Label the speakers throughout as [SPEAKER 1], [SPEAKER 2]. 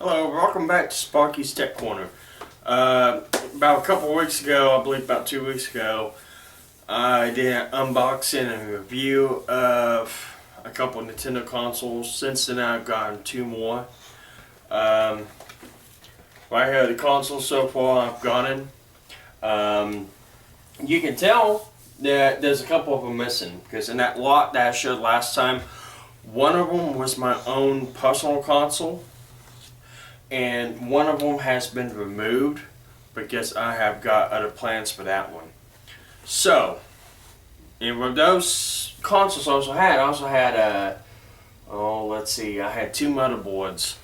[SPEAKER 1] Hello, welcome back to Sparky's Tech Corner. About a couple weeks ago, I believe about 2 weeks ago, I did an unboxing and review of a couple of Nintendo consoles. Since then, I've gotten two more. Right here, the consoles so far I've gotten. You can tell that there's a couple of them missing, because in that lot that I showed last time, one of them was my own personal console. And one of them has been removed because I have got other plans for that one. So, and with those consoles I also had I had two motherboards.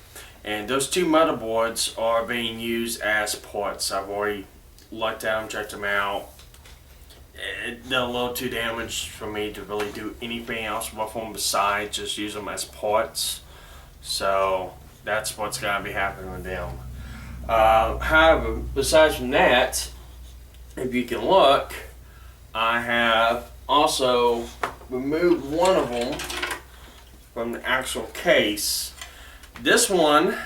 [SPEAKER 1] And those two motherboards are being used as parts. I've already looked at them, checked them out. They're a little too damaged for me to really do anything else with them besides just use them as parts. So, that's what's going to be happening with them. However, besides from that, if you can look, I have also removed one of them from the actual case. This one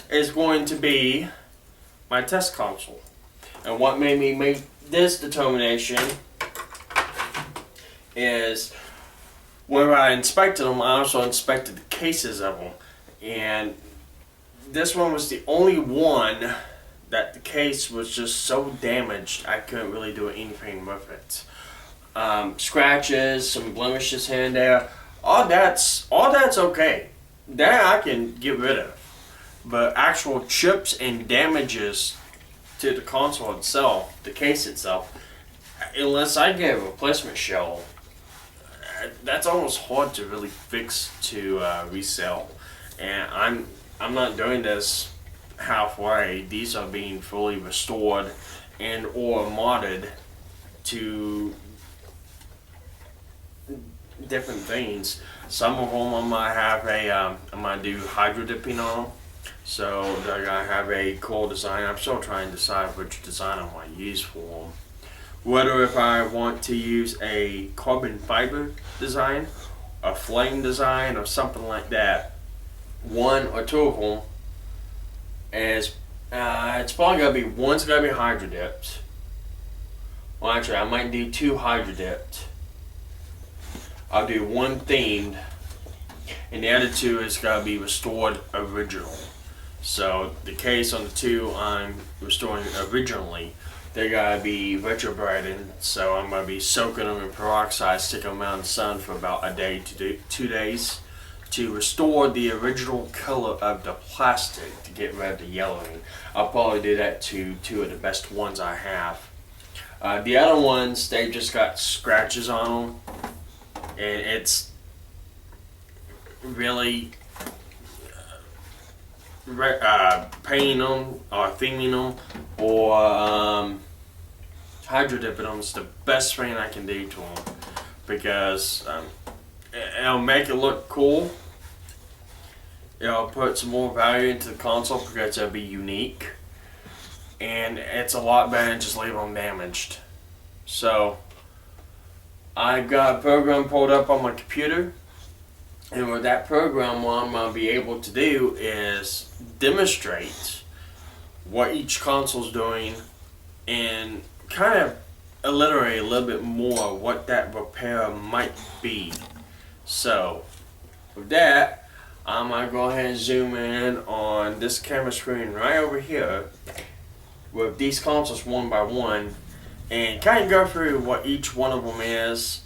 [SPEAKER 1] is going to be my test console. And what made me make this determination is when I inspected them, I also inspected the cases of them. And this one was the only one that the case was just so damaged I couldn't really do anything with it. Scratches, some blemishes here and there, all that's okay. That I can get rid of. But actual chips and damages to the console itself, the case itself, unless I get a replacement shell, that's almost hard to really fix to resell. And I'm not doing this halfway. These are being fully restored and or modded to different things. Some of them I might have I might do hydro dipping on them. So they're gonna have a cool design. I'm still trying to decide which design I want to use for them. Whether if I want to use a carbon fiber design, a flame design, or something like that. One or two of them is it's probably gonna be one's gonna be hydro dipped. Well, actually, I might do two hydro dipped. I'll do one themed, and the other two is gonna be restored original. So the case on the two I'm restoring originally, they're gonna be retrobraded. So I'm gonna be soaking them in peroxide, sticking them out in the sun for about a day to 2 days. To restore the original color of the plastic to get rid of the yellowing. I'll probably do that to two of the best ones I have. The other ones, they just got scratches on them, and it's really painting them or theming them or hydro dipping them is the best thing I can do to them, because it'll make it look cool. It'll put some more value into the console because it'll be unique. And it's a lot better than just leaving them damaged. So, I've got a program pulled up on my computer. And with that program, what I'm going to be able to do is demonstrate what each console's doing and kind of alliterate a little bit more what that repair might be. So, with that, I'm going to go ahead and zoom in on this camera screen right over here with these consoles one by one and kind of go through what each one of them is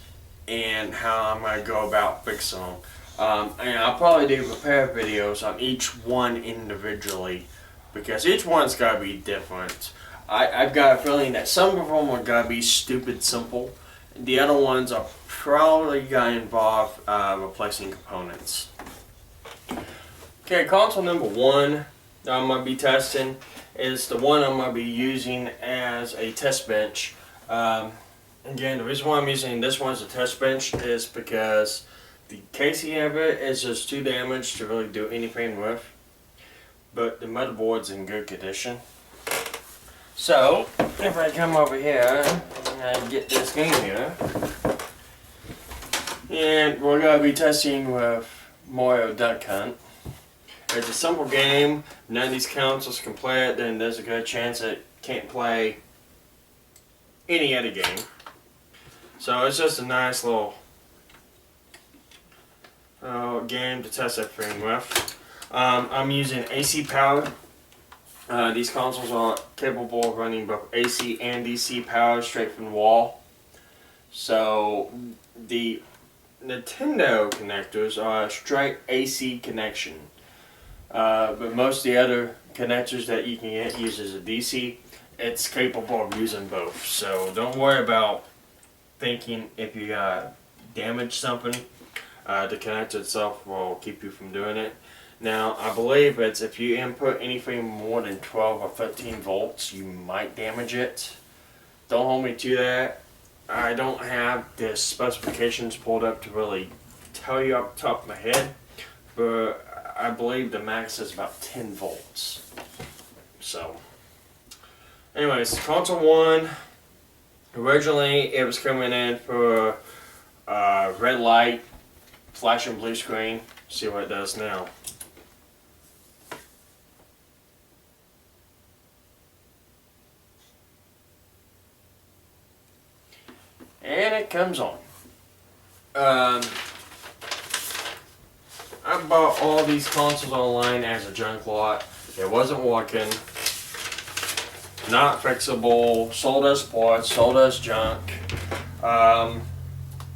[SPEAKER 1] and how I'm going to go about fixing them. And I'll probably do repair videos on each one individually because each one's got to be different. I've got a feeling that some of them are going to be stupid simple. The other ones are probably going to involve replacing components. Okay, console number one that I'm going to be testing is the one I'm going to be using as a test bench. Again, the reason why I'm using this one as a test bench is because the casing of it is just too damaged to really do anything with. But the motherboard's in good condition. So, if I come over here and get this game here, and we're going to be testing with Mario Duck Hunt. it's a simple game. None of these consoles can play it, then there's a good chance it can't play any other game. So it's just a nice little game to test that frame with. I'm using AC power. These consoles are capable of running both AC and DC power straight from the wall. So the Nintendo connectors are a straight AC connection. But most of the other connectors that you can get uses a DC. It's capable of using both. So don't worry about thinking if you damage something. The connector itself will keep you from doing it. Now, I believe it's if you input anything more than 12 or 15 volts, you might damage it. Don't hold me to that. I don't have the specifications pulled up to really tell you off the top of my head, but I believe the max is about 10 volts. So, anyways, console 1, originally it was coming in for red light, flashing blue screen. See what it does now. And it comes on. I bought all these consoles online as a junk lot. It wasn't working. Not fixable. Sold us parts. Sold us junk.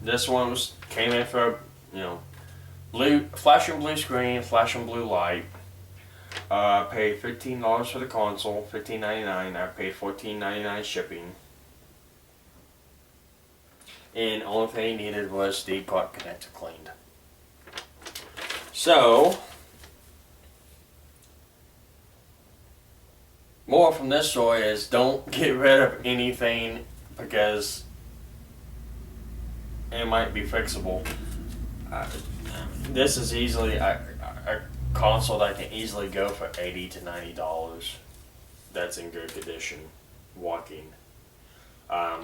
[SPEAKER 1] This one came in for flashing blue screen, flashing blue light. Paid $15 for the console, $15.99. I paid $14.99 shipping. And only thing needed was the cart connector cleaned. So, more from this story is don't get rid of anything because it might be fixable. This is easily a console that can easily go for $80 to $90. That's in good condition, walking. I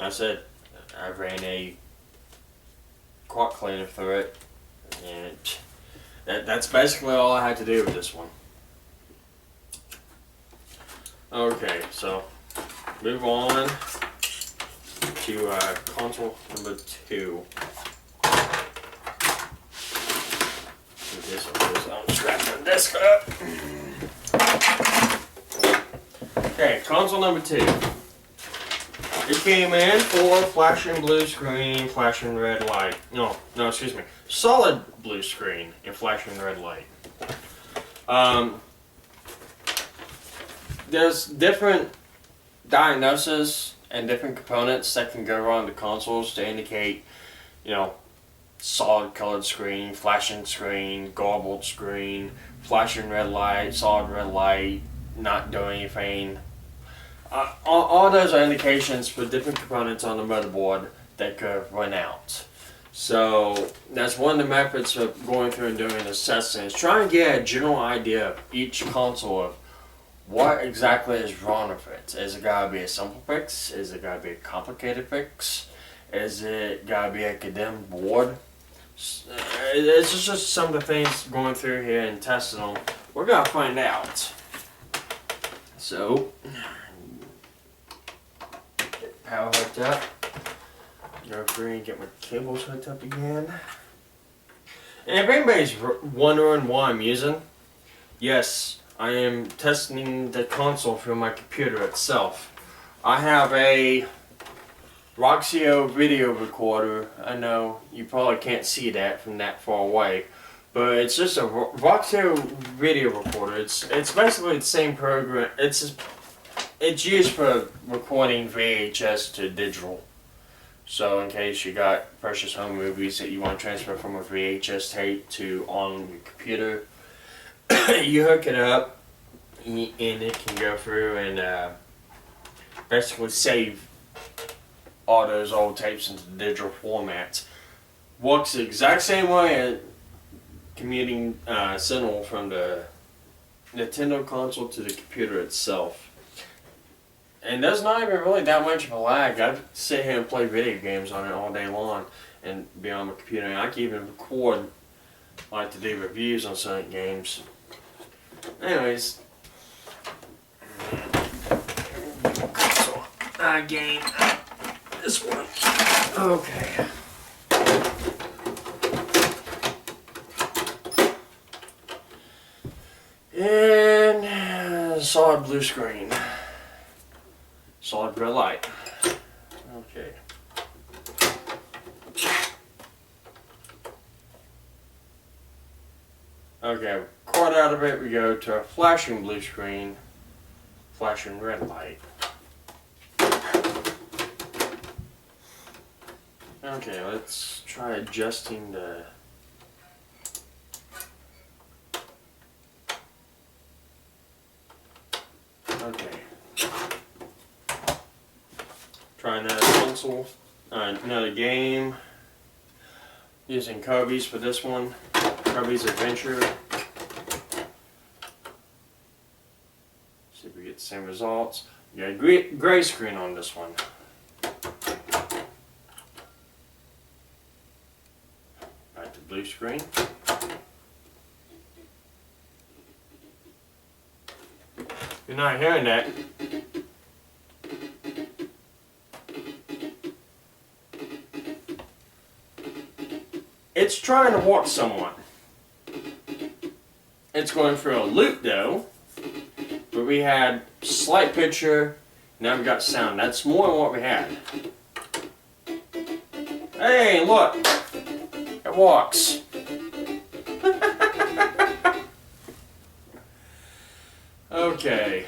[SPEAKER 1] said I ran a quart cleaner through it, and that's basically all I had to do with this one. Okay, so move on to console number 2. I'm strapping the disc up. Okay, console number 2. It came in for flashing blue screen, flashing red light. No, excuse me. Solid blue screen and flashing red light. There's different diagnoses and different components that can go around the consoles to indicate, solid colored screen, flashing screen, garbled screen, flashing red light, solid red light, not doing anything. All those are indications for different components on the motherboard that could run out. So that's one of the methods of going through and doing an assessment, is trying to get a general idea of each console of what exactly is wrong with it. Is it gotta be a simple fix? Is it gotta be a complicated fix? Is it gotta be a condemned board? It's just some of the things going through here and testing them. We're gonna find out. So, get power hooked up. Go through and get my cables hooked up again. And if anybody's wondering what I'm using, yes, I am testing the console through my computer itself. I have a Roxio video recorder. I know you probably can't see that from that far away, but it's just a Roxio video recorder. It's basically the same program. It's used for recording VHS to digital. So in case you got precious home movies that you want to transfer from a VHS tape to on your computer, you hook it up and it can go through and basically save all those old tapes into the digital format. Works the exact same way as commuting signal from the Nintendo console to the computer itself. And there's not even really that much of a lag. I sit here and play video games on it all day long and be on my computer. And I can even record like to do reviews on certain games. Anyways, game, this one. Okay. And solid blue screen. Solid red light. Okay. Okay, quite out of it, we go to a flashing blue screen, flashing red light. Okay, let's try adjusting the... Okay. Try another console, another game. Using Kobe's for this one. Kobe's Adventure. See if we get the same results. We got a gray screen on this one. Back to blue screen. You're not hearing that. It's trying to walk someone. It's going through a loop though, but we had slight picture, now we got sound. That's more than what we had. Hey, look! It walks. Okay.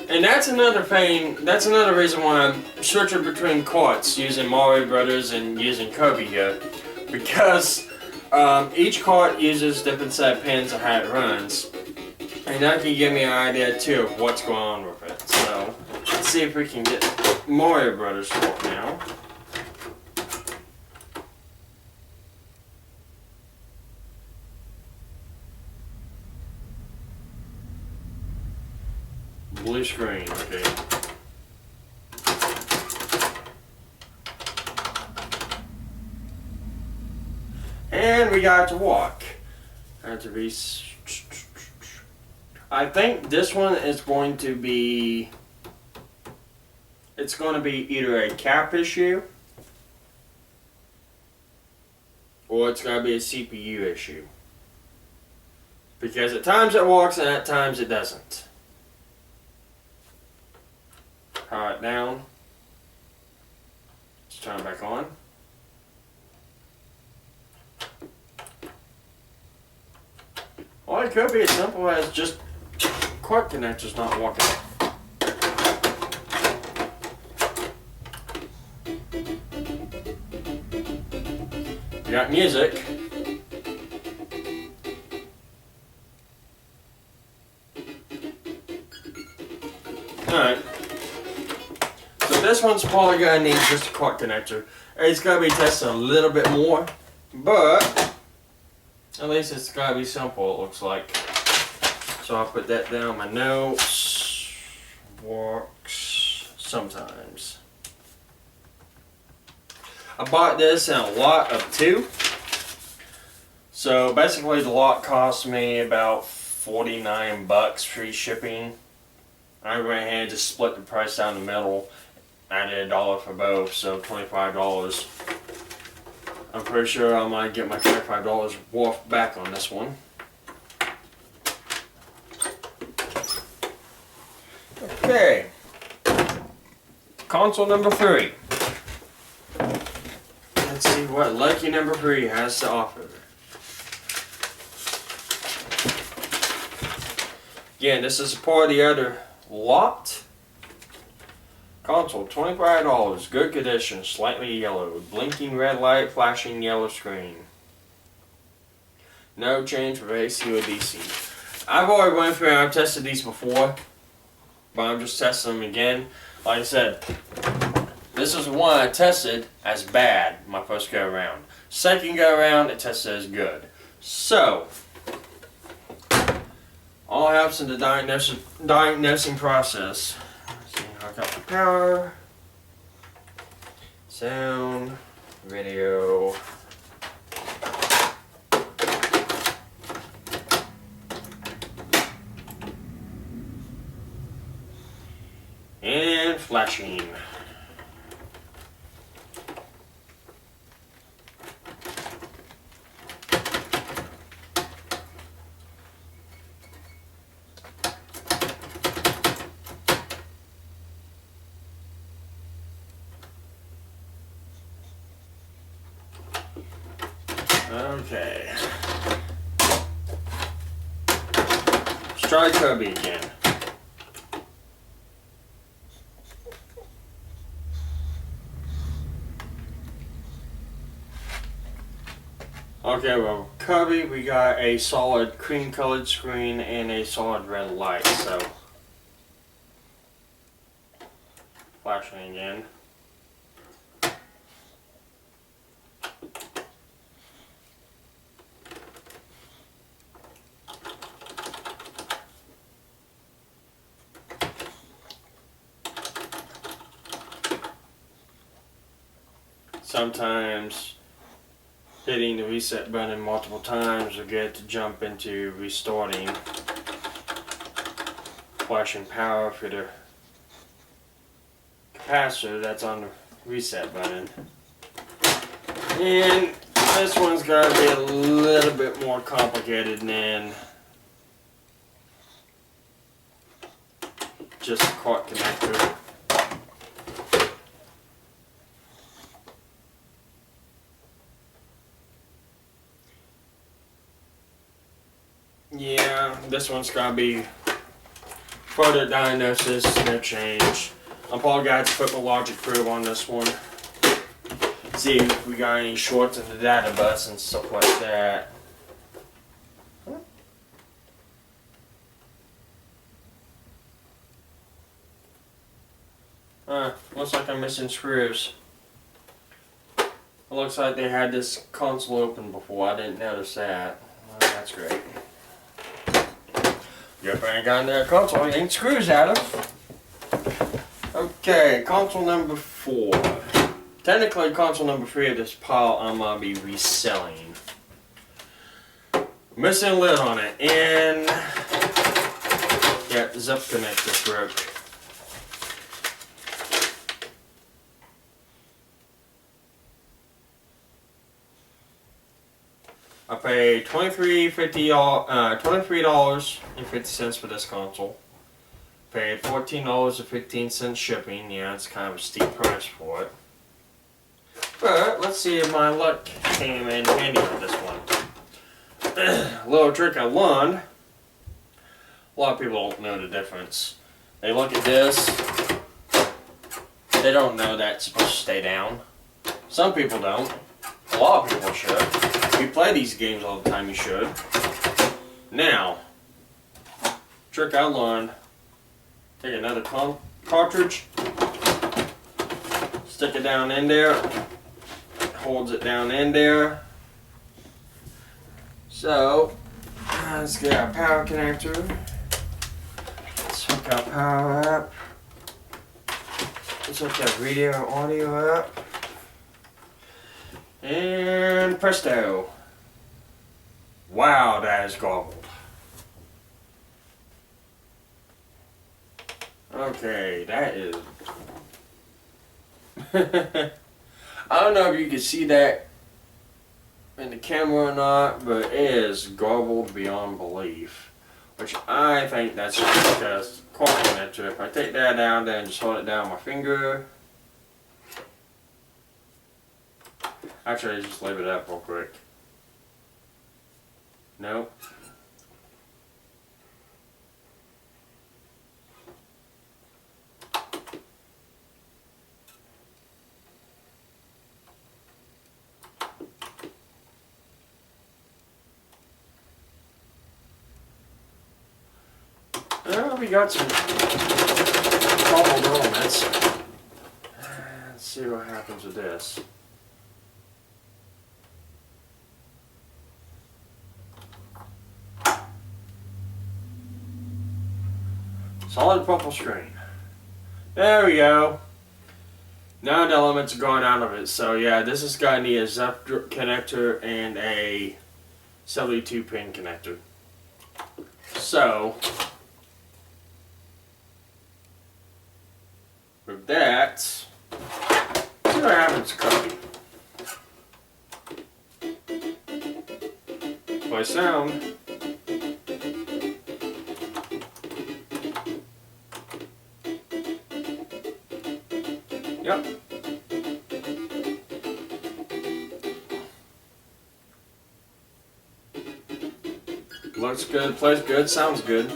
[SPEAKER 1] And that's another thing, that's another reason why I'm switching between carts using Mario Brothers and using Kobe here. Because each cart uses different set of pins and how it runs. And that can give me an idea too of what's going on with it. So, let's see if we can get Mario Brothers to work now. Blue screen, okay. And we got to walk. Have to be. I think this one is going to be. It's going to be either a cap issue or it's going to be a CPU issue. Because at times it walks and at times it doesn't. Power it down. Let's turn it back on. Or it could be as simple as just cord connectors not working. You got music. Alright. So this one's probably going to need just a cord connector. It's going to be tested a little bit more, but at least it's got to be simple, it looks like. So I'll put that down my notes. Works sometimes. I bought this in a lot of 2. So basically the lot cost me about 49 bucks free shipping. I went ahead and just split the price down the middle. Added $1 for both, so $25. I'm pretty sure I might get my $25 worth back on this one. Okay. Console number 3. Let's see what lucky number 3 has to offer. Again, this is part of the other lot. Console, $25, good condition, slightly yellow, blinking red light, flashing yellow screen. No change for AC or DC. I've already went through and I've tested these before, but I'm just testing them again. Like I said, this is one I tested as bad my first go around. Second go around, it tested as good. So, all helps in the diagnosing process. I got the power, sound, video, flashing. Okay. Let's try Kirby again. Okay, well, Kirby, we got a solid cream colored screen and a solid red light, so. Flashing again. Sometimes hitting the reset button multiple times will get to jump into restarting, flashing power for the capacitor that's on the reset button. And this one's got to be a little bit more complicated than just a quad connector. Yeah, this one's got to be further diagnosis, no change. I'm probably going to put my logic probe on this one. See if we got any shorts in the data bus and stuff like that. Looks like I'm missing screws. It looks like they had this console open before. I didn't notice that. Well, that's great. Yep, I ain't got in there console. Ain't screws out of. Okay, console number 4. Technically, console number 3 of this pile I'm gonna be reselling. Missing a lid on it, and yeah, the zip connector broke. I paid $23.50 for this console. Paid $14.15 shipping. Yeah, it's kind of a steep price for it. But let's see if my luck came in handy with this one. A little trick I learned. A lot of people don't know the difference. They look at this. They don't know that it's supposed to stay down. Some people don't. A lot of people should. If you play these games all the time, you should. Now, trick I learned. Take another cartridge. Stick it down in there. Holds it down in there. So, let's get our power connector. Let's hook our power up. Let's hook our video and audio up. And presto. Wow, that is garbled. Okay, that is... I don't know if you can see that in the camera or not, but it is garbled beyond belief. Which I think that's just because cord connector. If I take that down there and just hold it down with my finger. Actually, just leave it up real quick. Nope. Well, we got some troubled elements. Let's see what happens with this. Solid purple screen. There we go. Now the elements are going out of it. So yeah, this is going to need a ZEP connector and a 72 pin connector. So with that, see what happens, copy. Play sound. Yep. Looks good, plays good, sounds good.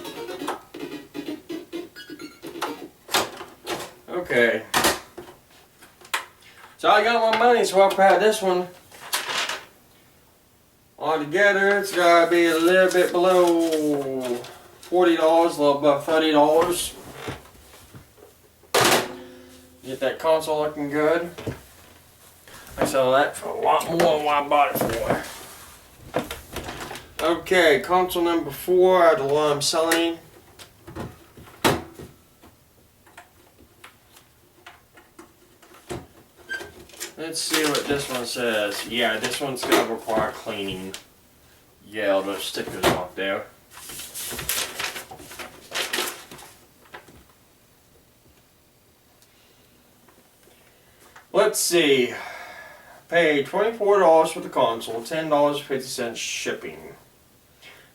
[SPEAKER 1] Okay. So I got my money, so I'll pay this one. Altogether, it's gotta be a little bit below $40, a little above $30. Get that console looking good. I sell that for a lot more than what I bought it for. Okay, console number 4 out of the one I'm selling. Let's see what this one says. Yeah, this one's gonna require cleaning. Yeah, all those stickers off there. Let's see. Paid $24 for the console, $10.50 shipping.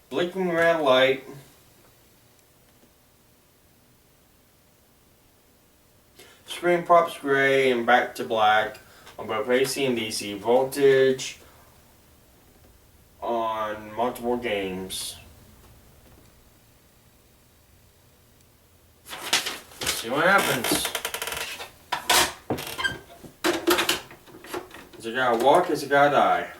[SPEAKER 1] Blinking red light. Screen pops gray and back to black on both AC and DC. Voltage on multiple games. See what happens. Is it gotta walk? Is it gotta die?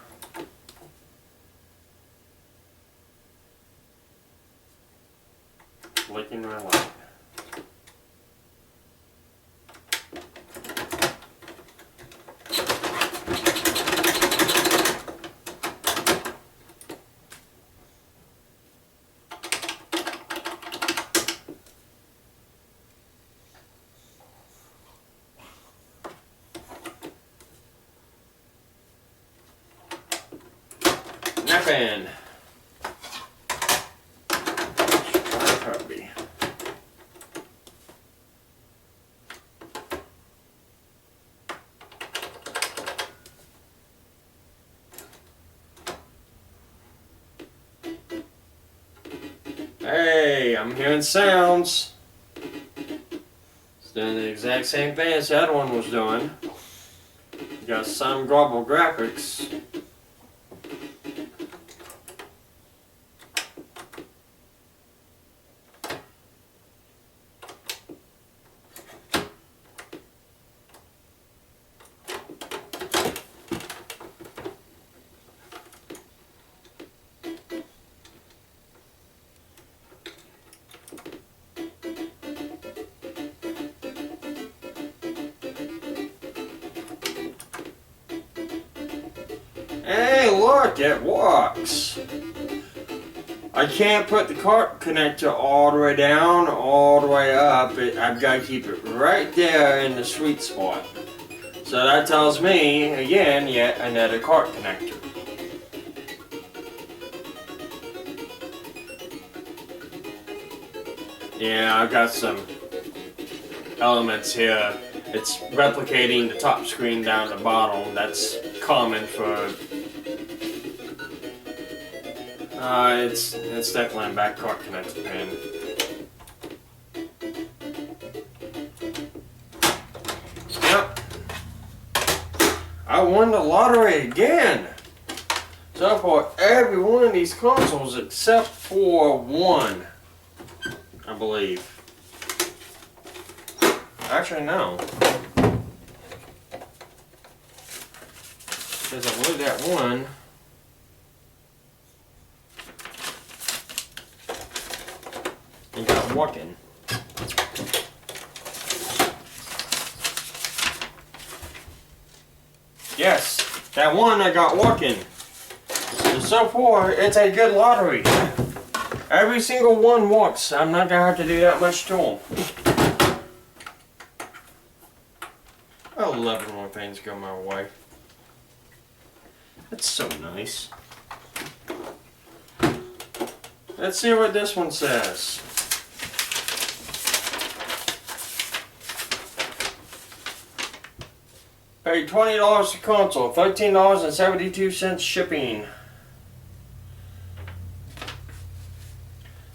[SPEAKER 1] Blinking red light. Napping. Hey, I'm hearing sounds. It's doing the exact same thing as the other one was doing. You got some global graphics. Hey, look, it works. I can't put the cart connector all the way down, all the way up. I've got to keep it right there in the sweet spot. So that tells me, again, yet another cart connector. Yeah, I've got some elements here. It's replicating the top screen down to the bottom. That's common for... it's definitely a back cart connector pin. Yep. I won the lottery again. So for every one of these consoles except for one, I believe. Actually, no. Because I believe that one. And got walking. Yes, that one I got walking. And so far, it's a good lottery. Every single one walks. I'm not gonna have to do that much to them. I love it when things go my way. That's so nice. Let's see what this one says. Paid $20 for console, $13.72 shipping.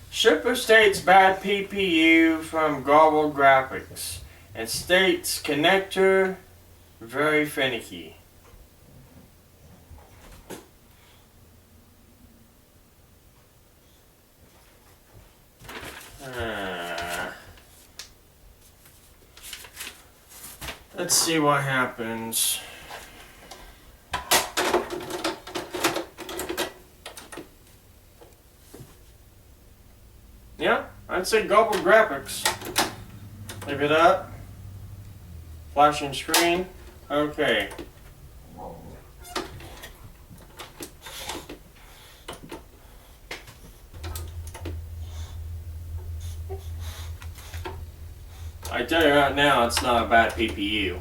[SPEAKER 1] Shipper states bad PPU from garbled graphics and states connector very finicky. Let's see what happens. Yeah, I'd say garbled graphics. Leave it up. Flashing screen. Okay. I tell you right now, it's not a bad PPU.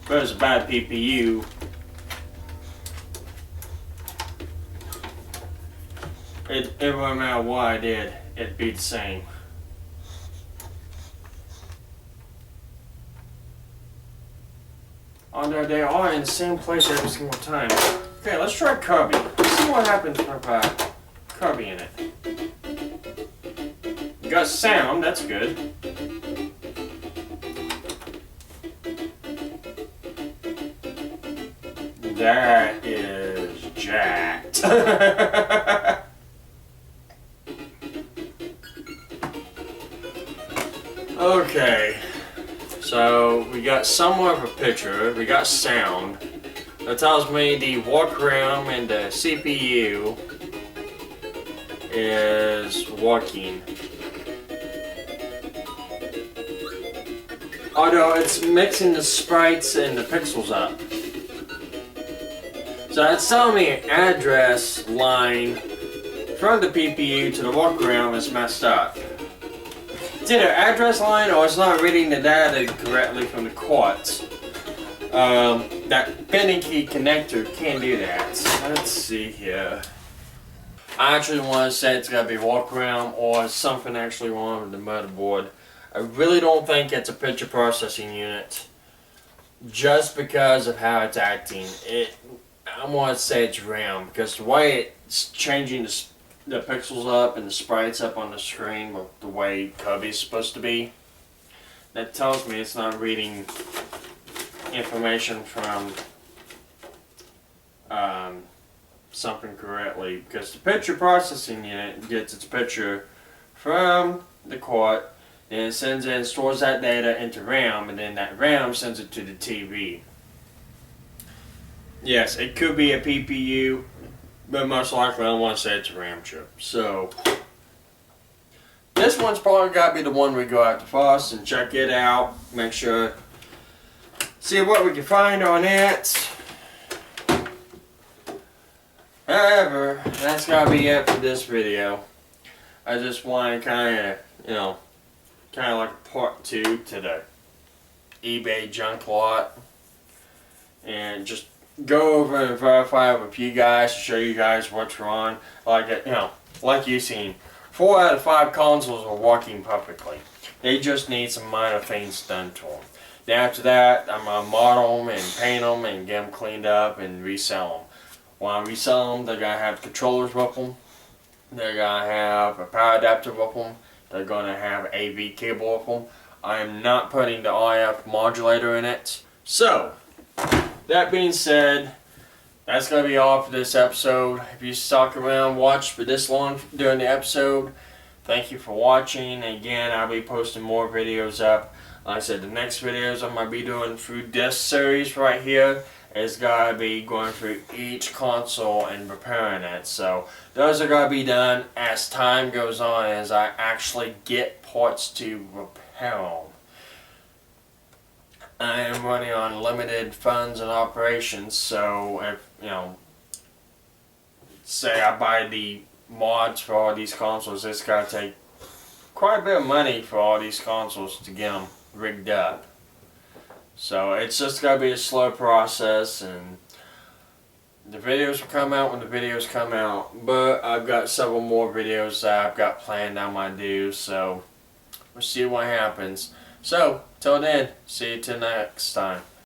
[SPEAKER 1] If it was a bad PPU, it wouldn't matter what I did, it'd be the same. Although they are in the same place every single time. Okay, let's try Kirby. Let's see what happens with Kirby in it. You got sound, that's good. That is jacked. Okay, so we got somewhat of a picture, we got sound. That tells me the walk around and the CPU is working. Although it's mixing the sprites and the pixels up. So it's telling me an address line from the PPU to the walk around is messed up. It's either address line or it's not reading the data correctly from the quartz. That finicky connector can't do that. Let's see here. I actually want to say it's got to be walk around or something actually wrong with the motherboard. I really don't think it's a picture processing unit just because of how it's acting. I want to say it's RAM because the way it's changing the pixels up and the sprites up on the screen with the way Kirby's supposed to be, that tells me it's not reading information from something correctly, because the picture processing unit gets its picture from the quad, then it sends in, stores that data into RAM, and then that RAM sends it to the TV. Yes, it could be a PPU, but most likely I want to say it's a RAM chip. So this one's probably got to be the one we go after first and check it out, make sure, see what we can find on it. However, that's got to be it for this video. I just want to kind of like a part 2 to the eBay junk lot, and just go over and verify with you guys to show you guys what's wrong. Like you've seen, 4 out of 5 consoles are working perfectly. They just need some minor things done to them. Then after that, I'm gonna model them and paint them and get them cleaned up and resell them. When I resell them, they're gonna have controllers with them. They're gonna have a power adapter with them. They're gonna have AV cable with them. I am not putting the IF modulator in it. So, that being said, that's going to be all for this episode. If you stuck around, watched for this long during the episode, thank you for watching. Again, I'll be posting more videos up. Like I said, the next videos I'm going to be doing through this series right here is going to be going through each console and repairing it. So, those are going to be done as time goes on, as I actually get parts to repair them. I am running on limited funds and operations, so if, say I buy the mods for all these consoles, it's going to take quite a bit of money for all these consoles to get them rigged up. So it's just going to be a slow process, and the videos will come out when the videos come out, but I've got several more videos that I've got planned I might do, so we'll see what happens. So till then, see you till next time.